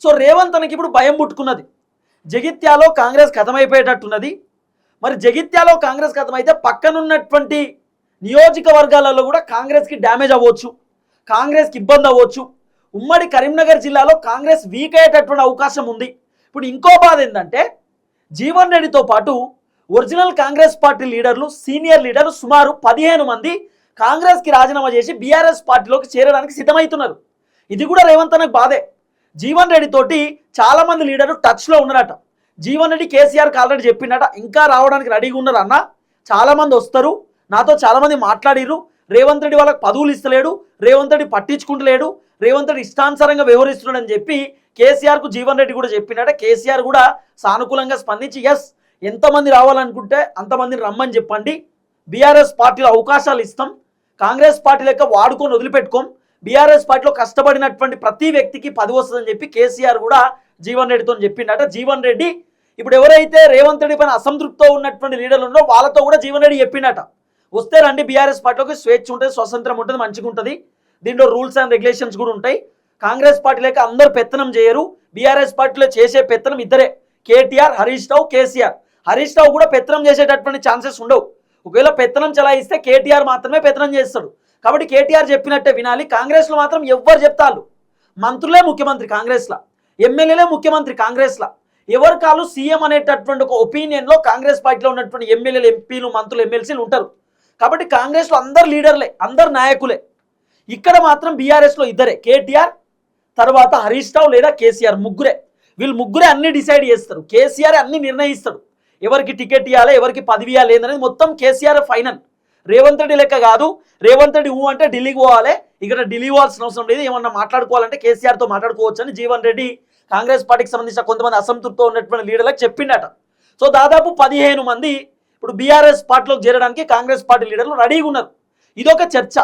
So Revanth అన్నకి ఇప్పుడు భయం పుట్టుకున్నది. జగిత్యాలో కాంగ్రెస్ ఖతమైపోయేటట్టున్నది. మరి జగిత్యాలో కాంగ్రెస్ ఖతమైతే పక్కనున్నటువంటి నియోజకవర్గాలలో కూడా కాంగ్రెస్కి డ్యామేజ్ అవ్వచ్చు, కాంగ్రెస్కి ఇబ్బంది అవ్వచ్చు. ఉమ్మడి కరీంనగర్ జిల్లాలో కాంగ్రెస్ వీక్ అయ్యేటటువంటి అవకాశం ఉంది. ఇప్పుడు ఇంకో బాధ ఏంటంటే జీవన్ రెడ్డితో పాటు ఒరిజినల్ కాంగ్రెస్ పార్టీ లీడర్లు, సీనియర్ లీడర్లు సుమారు 15 మంది కాంగ్రెస్కి రాజీనామా చేసి బీఆర్ఎస్ పార్టీలోకి చేరడానికి సిద్ధమవుతున్నారు. ఇది కూడా రేవంత్ అన్నకు బాధే. జీవన్ రెడ్డి తోటి చాలా మంది లీడర్లు టచ్లో ఉన్నారట. జీవన్ రెడ్డి కేసీఆర్కి ఆల్రెడీ చెప్పిండట, ఇంకా రావడానికి రెడీగా ఉన్నారు అన్న, చాలామంది వస్తారు, నాతో చాలామంది మాట్లాడిర్రు, రేవంత్ రెడ్డి వాళ్ళకి పదవులు ఇస్తలేడు, రేవంత్ రెడ్డి పట్టించుకుంటలేడు, రేవంత్ రెడ్డి ఇష్టానుసారంగా వ్యవహరిస్తున్నాడని చెప్పి కేసీఆర్కు జీవన్ రెడ్డి కూడా చెప్పిండట. కేసీఆర్ కూడా సానుకూలంగా స్పందించి ఎస్, ఎంతమంది రావాలనుకుంటే అంతమందిని రమ్మని చెప్పండి, బీఆర్ఎస్ పార్టీలో అవకాశాలు ఇస్తాం, కాంగ్రెస్ పార్టీ లెక్క వాడుకొని వదిలిపెట్టుకోం, బీఆర్ఎస్ పార్టీలో కష్టపడినటువంటి ప్రతి వ్యక్తికి పదవి వస్తుందని చెప్పి కేసీఆర్ కూడా జీవన్ రెడ్డితో చెప్పిండట. జీవన్ రెడ్డి ఇప్పుడు ఎవరైతే రేవంత్ రెడ్డి పైన అసంతృప్తితో ఉన్నటువంటి లీడర్లు ఉన్నారో వాళ్ళతో కూడా జీవన్ రెడ్డి చెప్పిండట, వస్తే రండి, బీఆర్ఎస్ పార్టీలోకి స్వేచ్ఛ ఉంటుంది, స్వతంత్రం ఉంటుంది, మంచిగా ఉంటుంది, దీంట్లో రూల్స్ అండ్ రెగ్యులేషన్స్ కూడా ఉంటాయి, కాంగ్రెస్ పార్టీ లేక అందరు పెత్తనం చేయరు, బీఆర్ఎస్ పార్టీలో చేసే పెత్తనం ఇద్దరే, కేటీఆర్, హరీష్ రావు, కేసీఆర్. హరీష్ రావు కూడా పెత్తనం చేసేటటువంటి ఛాన్సెస్ ఉండవు. ఒకవేళ పెత్తనం చలాయిస్తే కేటీఆర్ మాత్రమే పెత్తనం చేస్తాడు. కాబట్టి కేటీఆర్ చెప్పినట్టే వినాలి. కాంగ్రెస్లో మాత్రం ఎవ్వరు చెప్తారు, మంత్రులే ముఖ్యమంత్రి కాంగ్రెస్లో, ఎమ్మెల్యేలే ముఖ్యమంత్రి కాంగ్రెస్లో, ఎవరు కాదు సీఎం అనేటటువంటి ఒక ఒపీనియన్లో కాంగ్రెస్ పార్టీలో ఉన్నటువంటి ఎమ్మెల్యేలు, ఎంపీలు, మంత్రులు, ఎమ్మెల్సీలు ఉంటారు. కాబట్టి కాంగ్రెస్లో అందరు లీడర్లే, అందరు నాయకులే. ఇక్కడ మాత్రం బీఆర్ఎస్లో ఇద్దరే, కేటీఆర్ తర్వాత హరీష్ రావు లేదా కేసీఆర్, ముగ్గురే. వీళ్ళు ముగ్గురే అన్ని డిసైడ్ చేస్తారు, కేసీఆర్ అన్ని నిర్ణయిస్తాడు, ఎవరికి టికెట్ ఇవ్వాలి, ఎవరికి పదవి ఇవ్వాలి ఏందనేది మొత్తం కేసీఆర్ ఫైనల్. రేవంత్ రెడ్డి లెక్క కాదు, రేవంత్ రెడ్డి అంటే ఢిల్లీకి పోవాలి, ఇక్కడ ఢిల్లీ పోవాల్సిన అవసరం లేదు, ఏమన్నా మాట్లాడుకోవాలంటే కేసీఆర్తో మాట్లాడుకోవచ్చు అని జీవన్ రెడ్డి కాంగ్రెస్ పార్టీకి సంబంధించిన కొంతమంది అసంతృప్తితో ఉన్నటువంటి లీడర్లకు చెప్పిండట. సో దాదాపు 15 మంది ఇప్పుడు బీఆర్ఎస్ పార్టీలోకి చేరడానికి కాంగ్రెస్ పార్టీ లీడర్లు రెడీగా ఉన్నారు. ఇదొక చర్చ.